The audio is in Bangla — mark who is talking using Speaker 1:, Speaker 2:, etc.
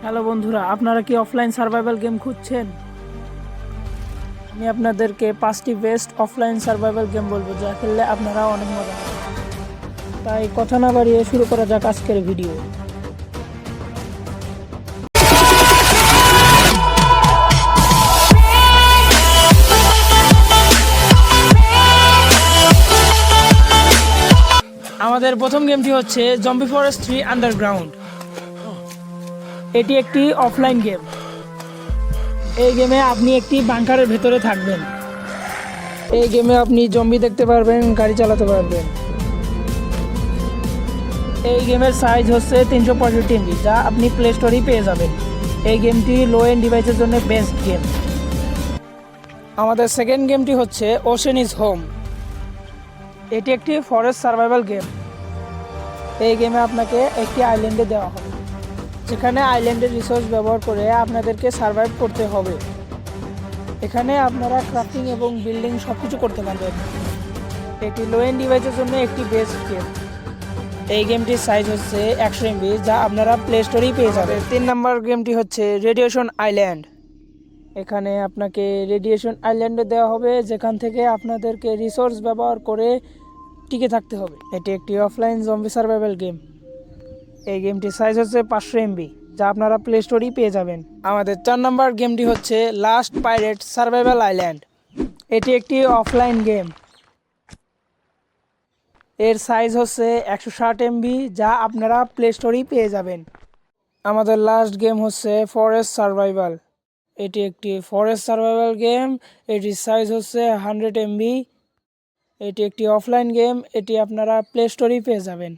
Speaker 1: হ্যালো বন্ধুরা, আপনারা কি অফলাইন সার্ভাইভাল গেম খুঁজছেন? আমি আপনাদেরকে 5টি বেস্ট অফলাইন সার্ভাইভাল গেম বলবো, যা খেললে আপনারা অনেক মজা পাবেন। তাই কথা না বাড়িয়ে শুরু করা যাক আজকের ভিডিও। আমাদের প্রথম গেমটি হচ্ছে জম্বি ফরেস্ট 3 আন্ডারগ্রাউন্ড। এটি একটি অফলাইন গেম। এই গেমে আপনি একটি বাংকারের ভেতরে থাকবেন। এই গেমে আপনি জম্বি দেখতে পারবেন, গাড়ি চালাতে পারবেন। এই গেমের সাইজ হচ্ছে 365 MB, যা আপনি প্লে স্টোরেই পেয়ে যাবেন। এই গেমটি লো এন্ড ডিভাইসের জন্য বেস্ট গেম। আমাদের সেকেন্ড গেমটি হচ্ছে ওশেন ইজ হোম। এটি একটি ফরেস্ট সার্ভাইভাল গেম। এই গেমে আপনাকে একটি আইল্যান্ডে দেওয়া হবে, যেখানে আইল্যান্ডের রিসোর্স ব্যবহার করে আপনাদেরকে সার্ভাইভ করতে হবে। এখানে আপনারা ক্রাফটিং এবং বিল্ডিং সব কিছু করতে পারবেন। এটি লো এন্ড ডিভাইসের জন্য একটি বেস্ট গেম। এই গেমটির সাইজ হচ্ছে 100 MB, যা আপনারা প্লে স্টোরেই পেয়ে যাবেন। 3 নম্বর গেমটি হচ্ছে রেডিয়েশন আইল্যান্ড। এখানে আপনাকে রেডিয়েশন আইল্যান্ডে দেওয়া হবে, যেখান থেকে আপনাদেরকে রিসোর্স ব্যবহার করে টিকে থাকতে হবে। এটি একটি অফলাইন জম্বি সার্ভাইভাল গেম। এই গেমটির সাইজ হচ্ছে 500 MB, যা আপনারা প্লে স্টোরেই পেয়ে যাবেন। আমাদের 4 নম্বর গেমটি হচ্ছে লাস্ট পাইরেট সার্ভাইভাল আইল্যান্ড। এটি একটি অফলাইন গেম। এর সাইজ হচ্ছে 160 MB, যা আপনারা প্লে স্টোরেই পেয়ে যাবেন। আমাদের লাস্ট গেম হচ্ছে ফরেস্ট সার্ভাইভাল। এটি একটি ফরেস্ট সার্ভাইভাল গেম। এটির সাইজ হচ্ছে 100 MB। এটি একটি অফলাইন গেম। এটি আপনারা প্লে স্টোরেই পেয়ে যাবেন।